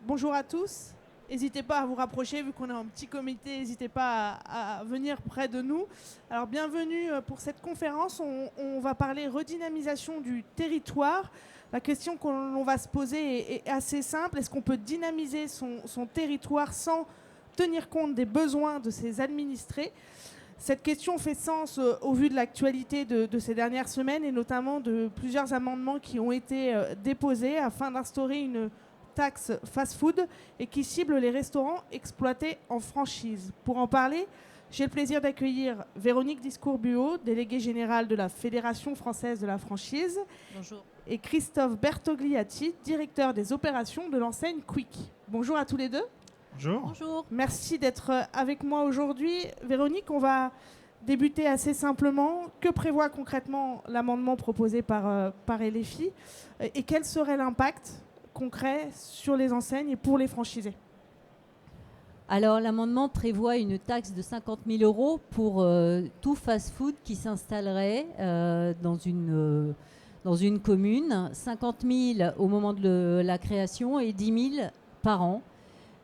Bonjour à tous. N'hésitez pas à vous rapprocher, vu qu'on est en petit comité, n'hésitez pas à venir près de nous. Alors bienvenue pour cette conférence. On va parler redynamisation du territoire. La question qu'on va se poser est assez simple. Est-ce qu'on peut dynamiser son territoire sans tenir compte des besoins de ses administrés ? Cette question fait sens au vu de l'actualité de ces dernières semaines et notamment de plusieurs amendements qui ont été déposés afin d'instaurer une taxe fast-food et qui cible les restaurants exploités en franchise. Pour en parler, j'ai le plaisir d'accueillir Véronique Discours-Buot, déléguée générale de la Fédération française de la franchise. Bonjour. Et Christophe Bertogliati, directeur des opérations de l'enseigne Quick. Bonjour à tous les deux. Bonjour. Bonjour. Merci d'être avec moi aujourd'hui. Véronique, on va débuter assez simplement. Que prévoit concrètement l'amendement proposé par LFI et quel serait l'impact concret sur les enseignes et pour les franchisés? Alors, l'amendement prévoit une taxe de 50 000 € pour tout fast-food qui s'installerait dans une commune. 50 000 au moment de la création et 10 000 par an,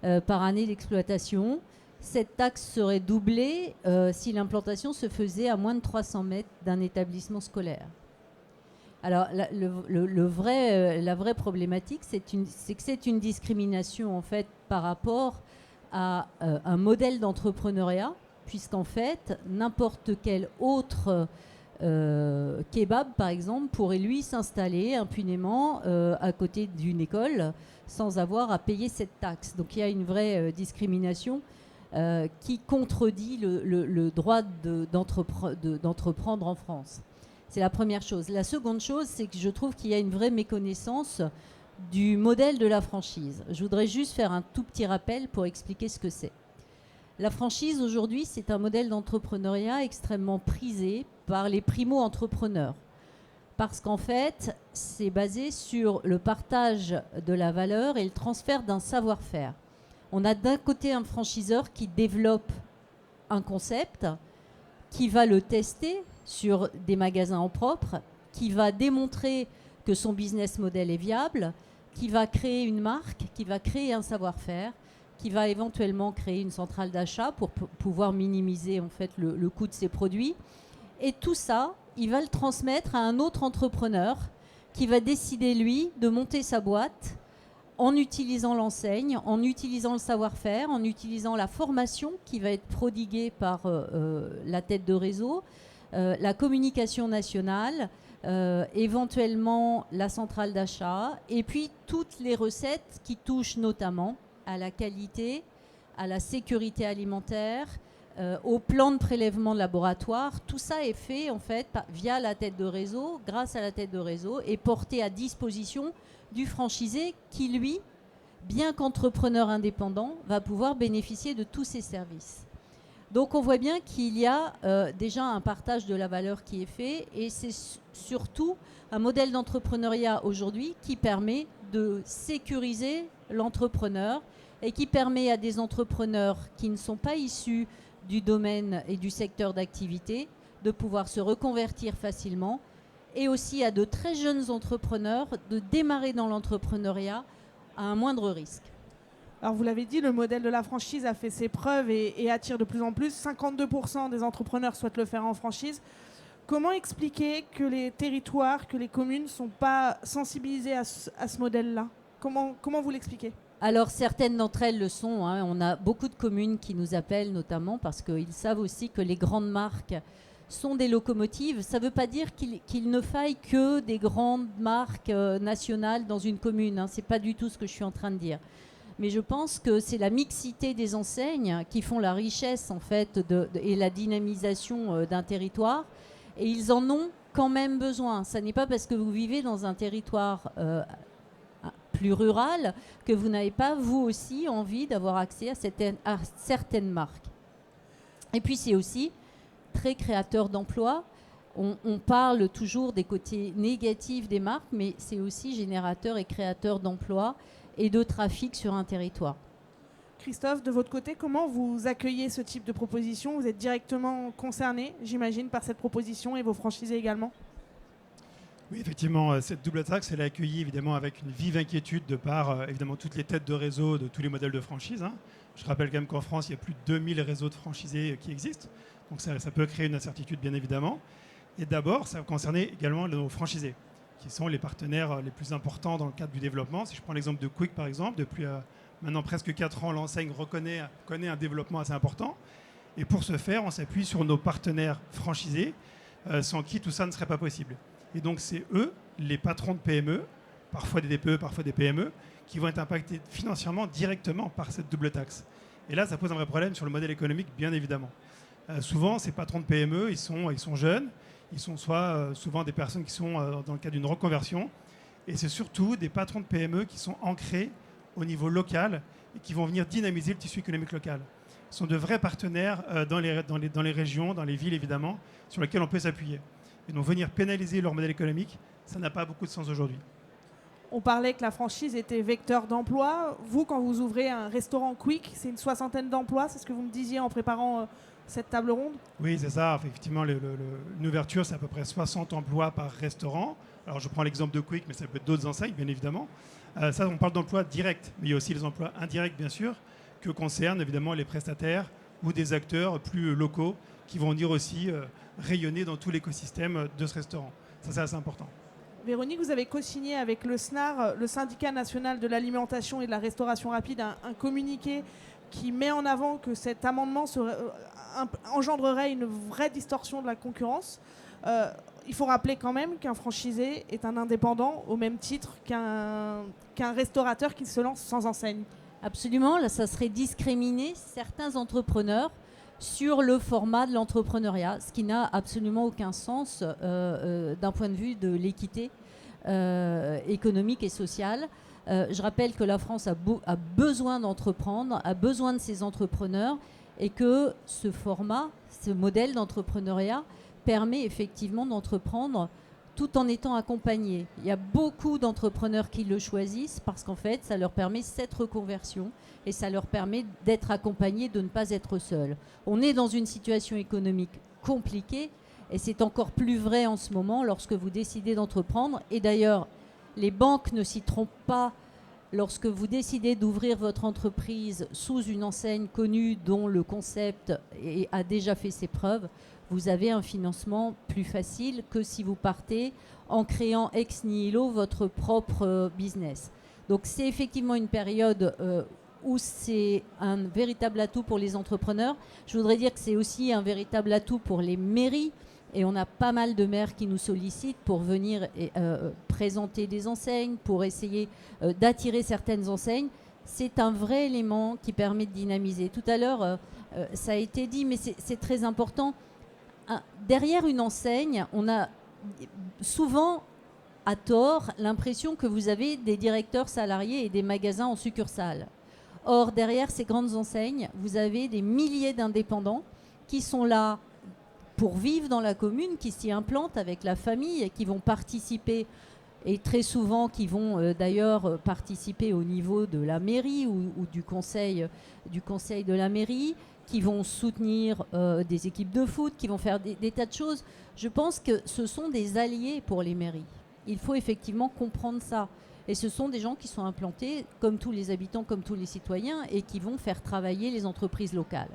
par année d'exploitation. Cette taxe serait doublée si l'implantation se faisait à moins de 300 mètres d'un établissement scolaire. Alors, la vraie problématique, c'est que c'est une discrimination en fait par rapport à un modèle d'entrepreneuriat, puisqu'en fait, n'importe quel autre kebab, par exemple, pourrait lui s'installer impunément à côté d'une école sans avoir à payer cette taxe. Donc, il y a une vraie discrimination qui contredit le droit d'entreprendre en France. C'est la première chose. La seconde chose, c'est que je trouve qu'il y a une vraie méconnaissance du modèle de la franchise. Je voudrais juste faire un tout petit rappel pour expliquer ce que c'est. La franchise, aujourd'hui, c'est un modèle d'entrepreneuriat extrêmement prisé par les primo-entrepreneurs. Parce qu'en fait, c'est basé sur le partage de la valeur et le transfert d'un savoir-faire. On a d'un côté un franchiseur qui développe un concept, qui va le tester sur des magasins en propre, qui va démontrer que son business model est viable, qui va créer une marque, qui va créer un savoir-faire, qui va éventuellement créer une centrale d'achat pour pouvoir minimiser en fait le coût de ses produits. Et tout ça, il va le transmettre à un autre entrepreneur qui va décider, lui, de monter sa boîte en utilisant l'enseigne, en utilisant le savoir-faire, en utilisant la formation qui va être prodiguée par la tête de réseau, la communication nationale, éventuellement la centrale d'achat, et puis toutes les recettes qui touchent notamment à la qualité, à la sécurité alimentaire, au plan de prélèvement de laboratoire. Tout ça est fait en fait via la tête de réseau, grâce à la tête de réseau, et porté à disposition du franchisé qui, lui, bien qu'entrepreneur indépendant, va pouvoir bénéficier de tous ces services. Donc on voit bien qu'il y a déjà un partage de la valeur qui est fait, et c'est surtout un modèle d'entrepreneuriat aujourd'hui qui permet de sécuriser l'entrepreneur et qui permet à des entrepreneurs qui ne sont pas issus du domaine et du secteur d'activité de pouvoir se reconvertir facilement, et aussi à de très jeunes entrepreneurs de démarrer dans l'entrepreneuriat à un moindre risque. Alors vous l'avez dit, le modèle de la franchise a fait ses preuves et attire de plus en plus. 52% des entrepreneurs souhaitent le faire en franchise. Comment expliquer que les territoires, que les communes ne sont pas sensibilisées à ce modèle-là ? Comment vous l'expliquez ? Alors certaines d'entre elles le sont. On a beaucoup de communes qui nous appellent notamment parce qu'ils savent aussi que les grandes marques sont des locomotives. Ça ne veut pas dire qu'il ne faille que des grandes marques nationales dans une commune. Ce n'est pas du tout ce que je suis en train de dire. Mais je pense que c'est la mixité des enseignes qui font la richesse en fait et la dynamisation d'un territoire. Et ils en ont quand même besoin. Ça n'est pas parce que vous vivez dans un territoire plus rural que vous n'avez pas, vous aussi, envie d'avoir accès à certaines marques. Et puis c'est aussi très créateur d'emplois. On parle toujours des côtés négatifs des marques, mais c'est aussi générateur et créateur d'emplois et de trafic sur un territoire. Christophe, de votre côté, comment vous accueillez ce type de proposition ? Vous êtes directement concerné, j'imagine, par cette proposition et vos franchisés également ? Oui, effectivement, cette double taxe, elle est accueillie évidemment avec une vive inquiétude de par évidemment toutes les têtes de réseau de tous les modèles de franchise, hein. Je rappelle quand même qu'en France, il y a plus de 2000 réseaux de franchisés qui existent. Donc ça peut créer une incertitude, bien évidemment. Et d'abord, ça va concerner également nos franchisés, qui sont les partenaires les plus importants dans le cadre du développement. Si je prends l'exemple de Quick, par exemple, depuis maintenant presque 4 ans, l'enseigne connaît un développement assez important. Et pour ce faire, on s'appuie sur nos partenaires franchisés, sans qui tout ça ne serait pas possible. Et donc, c'est eux, les patrons de PME, parfois des DPE, parfois des PME, qui vont être impactés financièrement directement par cette double taxe. Et là, ça pose un vrai problème sur le modèle économique, bien évidemment. Souvent, ces patrons de PME, ils sont jeunes, ils sont souvent des personnes qui sont dans le cadre d'une reconversion, et c'est surtout des patrons de PME qui sont ancrés au niveau local et qui vont venir dynamiser le tissu économique local. Ce sont de vrais partenaires dans les régions, dans les villes évidemment, sur lesquels on peut s'appuyer. Et donc venir pénaliser leur modèle économique, ça n'a pas beaucoup de sens aujourd'hui. On parlait que la franchise était vecteur d'emploi. Vous, quand vous ouvrez un restaurant Quick, c'est une 60aine d'emplois, c'est ce que vous me disiez en préparant cette table ronde? Oui, c'est ça. Effectivement, une ouverture, c'est à peu près 60 emplois par restaurant. Alors je prends l'exemple de Quick, mais ça peut être d'autres enseignes, bien évidemment. Ça, on parle d'emplois directs, mais il y a aussi les emplois indirects, bien sûr, que concernent évidemment les prestataires ou des acteurs plus locaux qui vont venir aussi rayonner dans tout l'écosystème de ce restaurant. Ça, c'est assez important. Véronique, vous avez co-signé avec le SNAR, le Syndicat national de l'alimentation et de la restauration rapide, un communiqué qui met en avant que cet amendement engendrerait une vraie distorsion de la concurrence. Il faut rappeler quand même qu'un franchisé est un indépendant au même titre qu'un restaurateur qui se lance sans enseigne. Absolument, là, ça serait discriminer certains entrepreneurs sur le format de l'entrepreneuriat, ce qui n'a absolument aucun sens d'un point de vue de l'équité économique et sociale. Je rappelle que la France a besoin d'entreprendre, a besoin de ses entrepreneurs, et que ce format, ce modèle d'entrepreneuriat permet effectivement d'entreprendre tout en étant accompagné. Il y a beaucoup d'entrepreneurs qui le choisissent parce qu'en fait, ça leur permet cette reconversion et ça leur permet d'être accompagnés, de ne pas être seuls. On est dans une situation économique compliquée et c'est encore plus vrai en ce moment lorsque vous décidez d'entreprendre. Et d'ailleurs, les banques ne s'y trompent pas. Lorsque vous décidez d'ouvrir votre entreprise sous une enseigne connue dont le concept a déjà fait ses preuves, vous avez un financement plus facile que si vous partez en créant ex nihilo votre propre business. Donc c'est effectivement une période où c'est un véritable atout pour les entrepreneurs. Je voudrais dire que c'est aussi un véritable atout pour les mairies. Et on a pas mal de maires qui nous sollicitent pour venir présenter des enseignes, pour essayer d'attirer certaines enseignes. C'est un vrai élément qui permet de dynamiser. Tout à l'heure, ça a été dit, mais c'est très important. Derrière une enseigne, on a souvent, à tort, l'impression que vous avez des directeurs salariés et des magasins en succursale. Or, derrière ces grandes enseignes, vous avez des milliers d'indépendants qui sont là pour vivre dans la commune, qui s'y implantent avec la famille et qui vont participer, et très souvent qui vont d'ailleurs participer au niveau de la mairie ou du conseil de la mairie, qui vont soutenir des équipes de foot, qui vont faire des tas de choses. Je pense que ce sont des alliés pour les mairies. Il faut effectivement comprendre ça. Et ce sont des gens qui sont implantés, comme tous les habitants, comme tous les citoyens, et qui vont faire travailler les entreprises locales.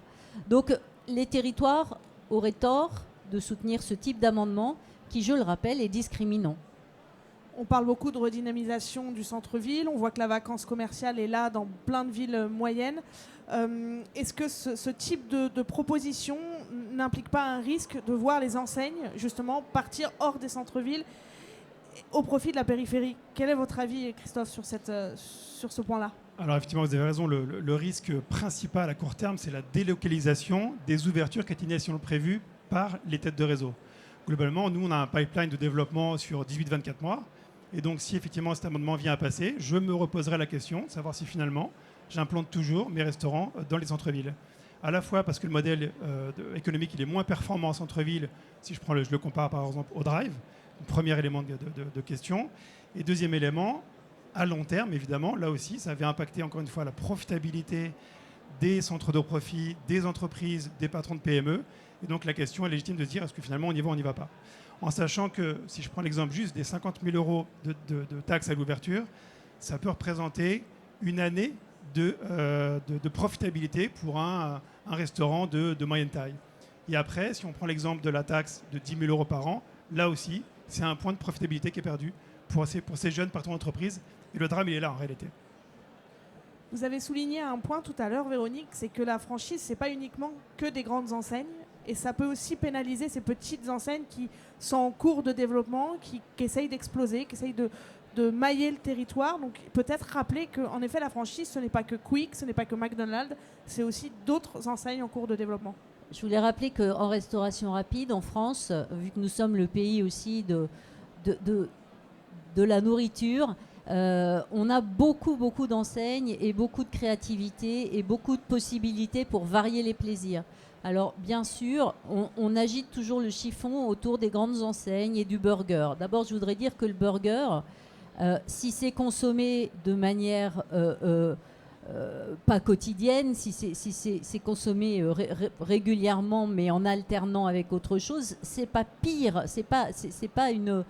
Donc les territoires auraient tort de soutenir ce type d'amendement qui, je le rappelle, est discriminant. On parle beaucoup de redynamisation du centre-ville. On voit que la vacance commerciale est là dans plein de villes moyennes. Est-ce que ce type de proposition n'implique pas un risque de voir les enseignes, justement, partir hors des centres-villes au profit de la périphérie? Quel est votre avis, Christophe, sur ce point-là? Alors effectivement, vous avez raison, le risque principal à court terme, c'est la délocalisation des ouvertures qui étaient initialement prévues par les têtes de réseau. Globalement, nous, on a un pipeline de développement sur 18-24 mois. Et donc, si effectivement cet amendement vient à passer, je me reposerai la question de savoir si finalement, j'implante toujours mes restaurants dans les centres-villes. À la fois parce que le modèle économique il est moins performant en centre-ville, si je le compare par exemple au drive, premier élément de question. Et deuxième élément, à long terme, évidemment, là aussi, ça avait impacté encore une fois la profitabilité des centres de profit, des entreprises, des patrons de PME. Et donc la question est légitime de se dire, est-ce que finalement on y va ou on n'y va pas? en sachant que, si je prends l'exemple juste des 50 000 euros de taxes à l'ouverture, ça peut représenter une année de profitabilité pour un restaurant de moyenne taille. Et après, si on prend l'exemple de la taxe de 10 000 euros par an, là aussi, c'est un point de profitabilité qui est perdu pour ces jeunes patrons d'entreprise. Et le drame, il est là en réalité. Vous avez souligné un point tout à l'heure, Véronique, c'est que la franchise, ce n'est pas uniquement que des grandes enseignes. Et ça peut aussi pénaliser ces petites enseignes qui sont en cours de développement, qui essayent d'exploser, qui essayent de mailler le territoire. Donc peut-être rappeler qu'en effet, la franchise, ce n'est pas que Quick, ce n'est pas que McDonald's, c'est aussi d'autres enseignes en cours de développement. Je voulais rappeler qu'en restauration rapide, en France, vu que nous sommes le pays aussi de la nourriture, on a beaucoup d'enseignes et beaucoup de créativité et beaucoup de possibilités pour varier les plaisirs. Alors, bien sûr, on agite toujours le chiffon autour des grandes enseignes et du burger. D'abord, je voudrais dire que le burger, si c'est consommé de manière pas quotidienne, si c'est consommé régulièrement, mais en alternant avec autre chose, c'est pas pire. C'est pas une...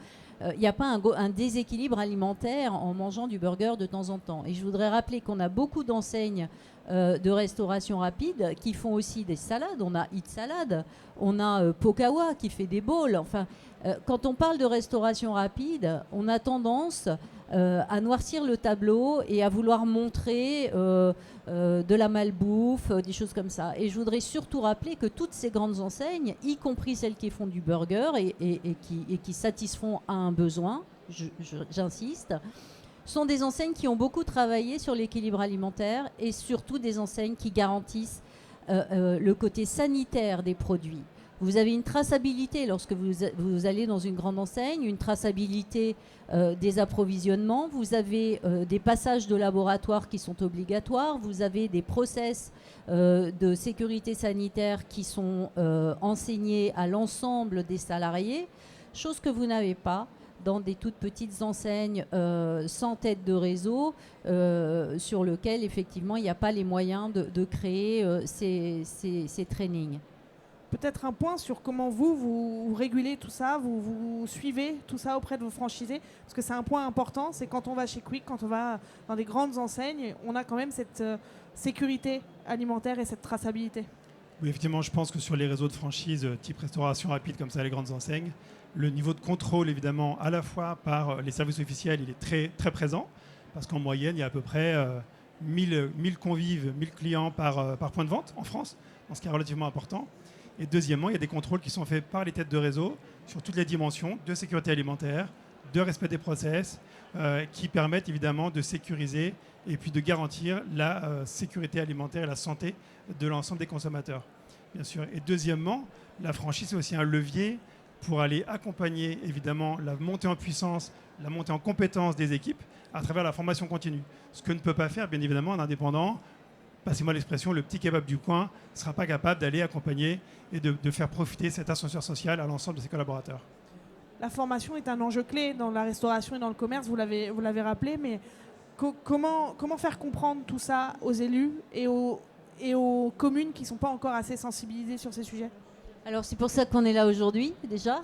Il n'y a pas un déséquilibre alimentaire en mangeant du burger de temps en temps. Et je voudrais rappeler qu'on a beaucoup d'enseignes de restauration rapide qui font aussi des salades. On a Eat Salad, on a Pokawa qui fait des bowls. Enfin, quand on parle de restauration rapide, on a tendance à noircir le tableau et à vouloir montrer de la malbouffe, des choses comme ça. Et je voudrais surtout rappeler que toutes ces grandes enseignes, y compris celles qui font du burger et qui satisfont à un besoin, j'insiste, sont des enseignes qui ont beaucoup travaillé sur l'équilibre alimentaire et surtout des enseignes qui garantissent le côté sanitaire des produits. Vous avez une traçabilité lorsque vous allez dans une grande enseigne, une traçabilité des approvisionnements, vous avez des passages de laboratoire qui sont obligatoires, vous avez des process de sécurité sanitaire qui sont enseignés à l'ensemble des salariés, chose que vous n'avez pas dans des toutes petites enseignes sans tête de réseau, sur lesquelles effectivement il n'y a pas les moyens de créer ces trainings. Peut-être un point sur comment vous régulez tout ça, vous suivez tout ça auprès de vos franchisés, parce que c'est un point important, c'est quand on va chez Quick, quand on va dans des grandes enseignes, on a quand même cette sécurité alimentaire et cette traçabilité. Oui, effectivement, je pense que sur les réseaux de franchise type restauration rapide, comme ça les grandes enseignes, le niveau de contrôle, évidemment, à la fois par les services officiels, il est très, très présent, parce qu'en moyenne, il y a à peu près 1000 convives, 1000 clients par point de vente en France, ce qui est relativement important. Et deuxièmement, il y a des contrôles qui sont faits par les têtes de réseau sur toutes les dimensions de sécurité alimentaire, de respect des process, qui permettent évidemment de sécuriser et puis de garantir la sécurité alimentaire et la santé de l'ensemble des consommateurs, bien sûr. Et deuxièmement, la franchise, c'est aussi un levier pour aller accompagner évidemment la montée en puissance, la montée en compétence des équipes à travers la formation continue. Ce que ne peut pas faire, bien évidemment, un indépendant, passez-moi l'expression, le petit kebab du coin ne sera pas capable d'aller accompagner et de faire profiter cet ascenseur social à l'ensemble de ses collaborateurs. La formation est un enjeu clé dans la restauration et dans le commerce, vous l'avez rappelé, mais comment faire comprendre tout ça aux élus et aux communes qui ne sont pas encore assez sensibilisées sur ces sujets ? Alors c'est pour ça qu'on est là aujourd'hui déjà.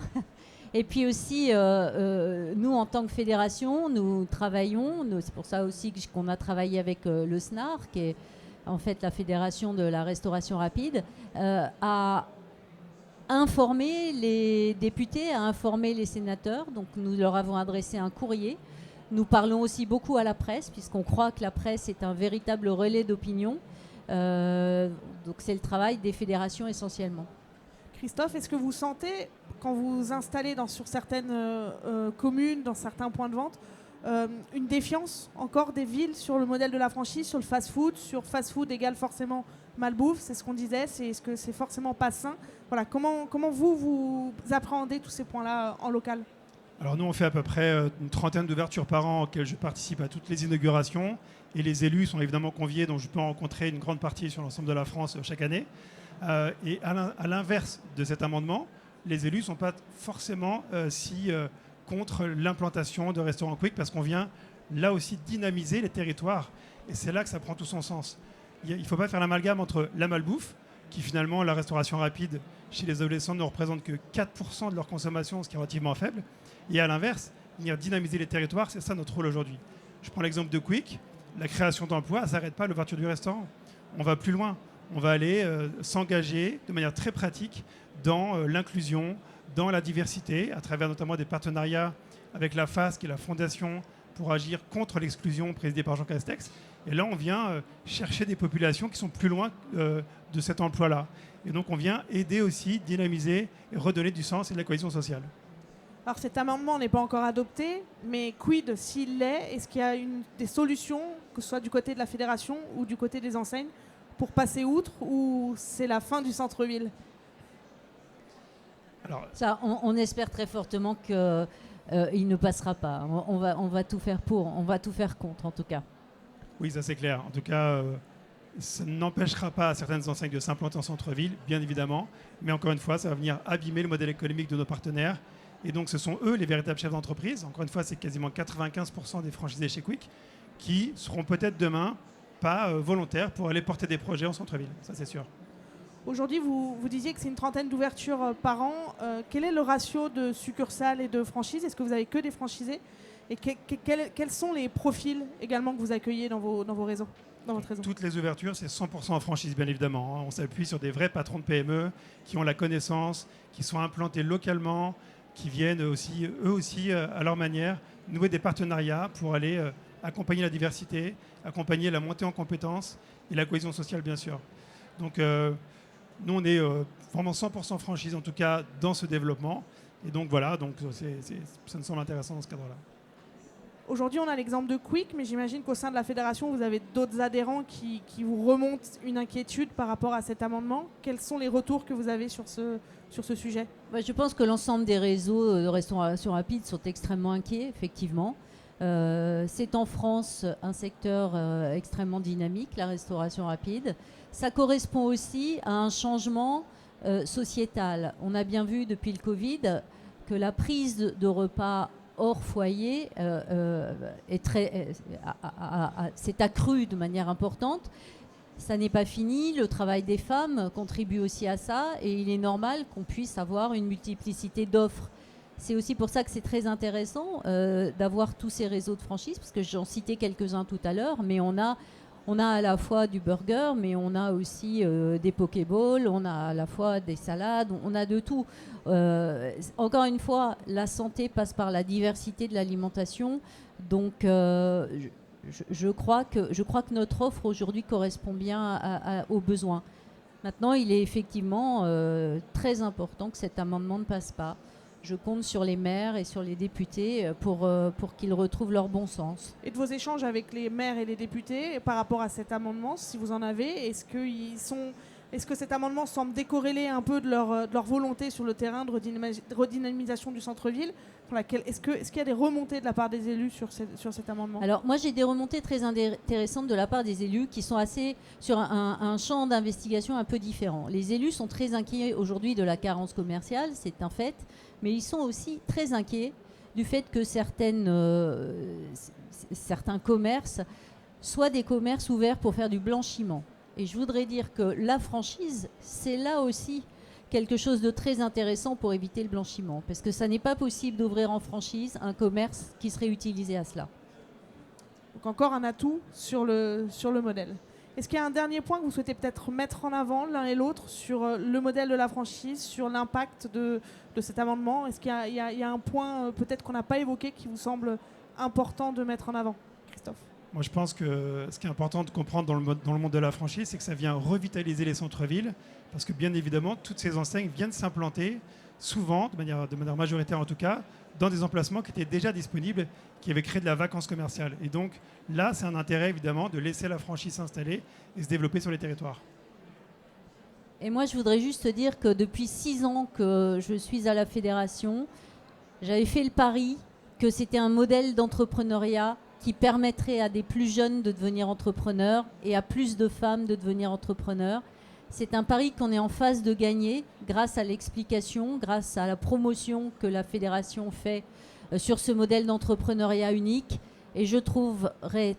Et puis aussi, nous en tant que fédération, nous travaillons, c'est pour ça aussi qu'on a travaillé avec le SNAR, qui est en fait la fédération de la restauration rapide, à informer les députés, à informer les sénateurs. Donc nous leur avons adressé un courrier. Nous parlons aussi beaucoup à la presse, puisqu'on croit que la presse est un véritable relais d'opinion. Donc c'est le travail des fédérations essentiellement. Christophe, est-ce que vous sentez, quand vous vous installez sur certaines communes, dans certains points de vente, une défiance encore des villes sur le modèle de la franchise, sur le fast-food, sur fast-food égale forcément malbouffe, c'est ce qu'on disait, est-ce que c'est forcément pas sain ? Voilà, comment vous appréhendez tous ces points-là en local ? Alors nous, on fait à peu près une trentaine d'ouvertures par an auxquelles je participe à toutes les inaugurations, et les élus sont évidemment conviés, donc je peux en rencontrer une grande partie sur l'ensemble de la France chaque année. Et à l'inverse de cet amendement, les élus ne sont pas forcément contre l'implantation de restaurants Quick, parce qu'on vient là aussi dynamiser les territoires. Et c'est là que ça prend tout son sens. Il ne faut pas faire l'amalgame entre la malbouffe, qui finalement, la restauration rapide chez les adolescents ne représente que 4% de leur consommation, ce qui est relativement faible. Et à l'inverse, venir dynamiser les territoires, c'est ça notre rôle aujourd'hui. Je prends l'exemple de Quick. La création d'emplois, ça ne s'arrête pas à l'ouverture du restaurant. On va plus loin. On va aller s'engager de manière très pratique dans l'inclusion, dans la diversité, à travers notamment des partenariats avec la FAS, qui est la Fondation pour agir contre l'exclusion, présidée par Jean Castex. Et là, on vient chercher des populations qui sont plus loin de cet emploi-là. Et donc, on vient aider aussi, dynamiser et redonner du sens et de la cohésion sociale. Alors cet amendement n'est pas encore adopté, mais quid s'il l'est? Est-ce qu'il y a des solutions, que ce soit du côté de la fédération ou du côté des enseignes, pour passer outre, ou c'est la fin du centre-ville? Alors, ça, on espère très fortement qu'il ne passera pas. On va tout faire pour, on va tout faire contre en tout cas. Oui, ça c'est clair. En tout cas, ça n'empêchera pas certaines enseignes de s'implanter en centre-ville, bien évidemment. Mais encore une fois, ça va venir abîmer le modèle économique de nos partenaires. Et donc, ce sont eux les véritables chefs d'entreprise. Encore une fois, c'est quasiment 95% des franchisés chez Quick qui seront peut-être demain pas volontaires pour aller porter des projets en centre-ville. Ça, c'est sûr. Aujourd'hui, vous disiez que c'est une trentaine d'ouvertures par an. Quel est le ratio de succursales et de franchises? Est-ce que vous avez que des franchisés? Et quels sont les profils également que vous accueillez dans vos réseaux, dans votre réseau? Toutes les ouvertures, c'est 100% en franchise, bien évidemment. On s'appuie sur des vrais patrons de PME qui ont la connaissance, qui sont implantés localement, qui viennent aussi, eux aussi, à leur manière, nouer des partenariats pour aller accompagner la diversité, accompagner la montée en compétences et la cohésion sociale, bien sûr. Donc, nous, on est vraiment 100% franchise, en tout cas, dans ce développement. Et donc, voilà, donc, ça nous semble intéressant dans ce cadre-là. Aujourd'hui, on a l'exemple de Quick, mais j'imagine qu'au sein de la fédération, vous avez d'autres adhérents qui vous remontent une inquiétude par rapport à cet amendement. Quels sont les retours que vous avez sur ce sujet? Je pense que l'ensemble des réseaux de restauration rapide sont extrêmement inquiets, effectivement. C'est en France un secteur extrêmement dynamique, la restauration rapide. Ça correspond aussi à un changement sociétal. On a bien vu depuis le Covid que la prise de repas hors foyer s'est accrue de manière importante. Ça n'est pas fini, le travail des femmes contribue aussi à ça et il est normal qu'on puisse avoir une multiplicité d'offres. C'est aussi pour ça que c'est très intéressant d'avoir tous ces réseaux de franchise, parce que j'en citais quelques-uns tout à l'heure, mais on a à la fois du burger, mais on a aussi des pokéballs, on a à la fois des salades, on a de tout. Encore une fois, la santé passe par la diversité de l'alimentation, donc je crois que notre offre aujourd'hui correspond bien aux besoins. Maintenant, il est effectivement très important que cet amendement ne passe pas. Je compte sur les maires et sur les députés pour qu'ils retrouvent leur bon sens. Et de vos échanges avec les maires et les députés par rapport à cet amendement, si vous en avez, est-ce que cet amendement semble décorrélé un peu de leur volonté sur le terrain de redynamisation du centre-ville? Est-ce qu'il y a des remontées de la part des élus sur cet amendement? Alors moi j'ai des remontées très intéressantes de la part des élus qui sont assez sur un champ d'investigation un peu différent. Les élus sont très inquiets aujourd'hui de la carence commerciale, c'est un fait, mais ils sont aussi très inquiets du fait que certains commerces soient des commerces ouverts pour faire du blanchiment. Et je voudrais dire que la franchise, c'est là aussi quelque chose de très intéressant pour éviter le blanchiment. Parce que ça n'est pas possible d'ouvrir en franchise un commerce qui serait utilisé à cela. Donc encore un atout sur le modèle. Est-ce qu'il y a un dernier point que vous souhaitez peut-être mettre en avant l'un et l'autre sur le modèle de la franchise, sur l'impact de cet amendement? Est-ce qu'il y a un point peut-être qu'on n'a pas évoqué qui vous semble important de mettre en avant, Christophe? Moi, je pense que ce qui est important de comprendre dans le monde de la franchise, c'est que ça vient revitaliser les centres-villes, parce que bien évidemment, toutes ces enseignes viennent s'implanter, souvent, de manière majoritaire en tout cas, dans des emplacements qui étaient déjà disponibles, qui avaient créé de la vacance commerciale. Et donc là, c'est un intérêt évidemment de laisser la franchise s'installer et se développer sur les territoires. Et moi, je voudrais juste dire que depuis 6 ans que je suis à la fédération, j'avais fait le pari que c'était un modèle d'entrepreneuriat qui permettrait à des plus jeunes de devenir entrepreneurs et à plus de femmes de devenir entrepreneurs. C'est un pari qu'on est en phase de gagner grâce à l'explication, grâce à la promotion que la fédération fait sur ce modèle d'entrepreneuriat unique. Et je trouverais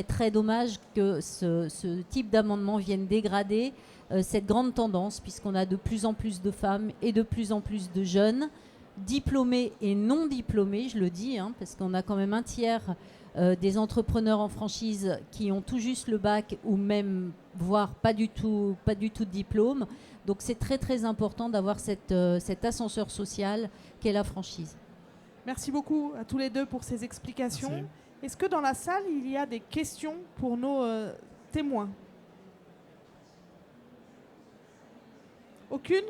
très dommage que ce type d'amendement vienne dégrader cette grande tendance, puisqu'on a de plus en plus de femmes et de plus en plus de jeunes, diplômés et non diplômés, je le dis, hein, parce qu'on a quand même un tiers des entrepreneurs en franchise qui ont tout juste le bac ou même, voire pas du tout de diplôme. Donc c'est très très important d'avoir cet ascenseur social qu'est la franchise. Merci beaucoup à tous les deux pour ces explications. Merci. Est-ce que dans la salle, il y a des questions pour nos témoins? Aucune?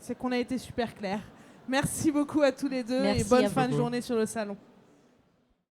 C'est qu'on a été super clair. Merci beaucoup à tous les deux. Merci et bonne à fin de vous. journée sur le salon.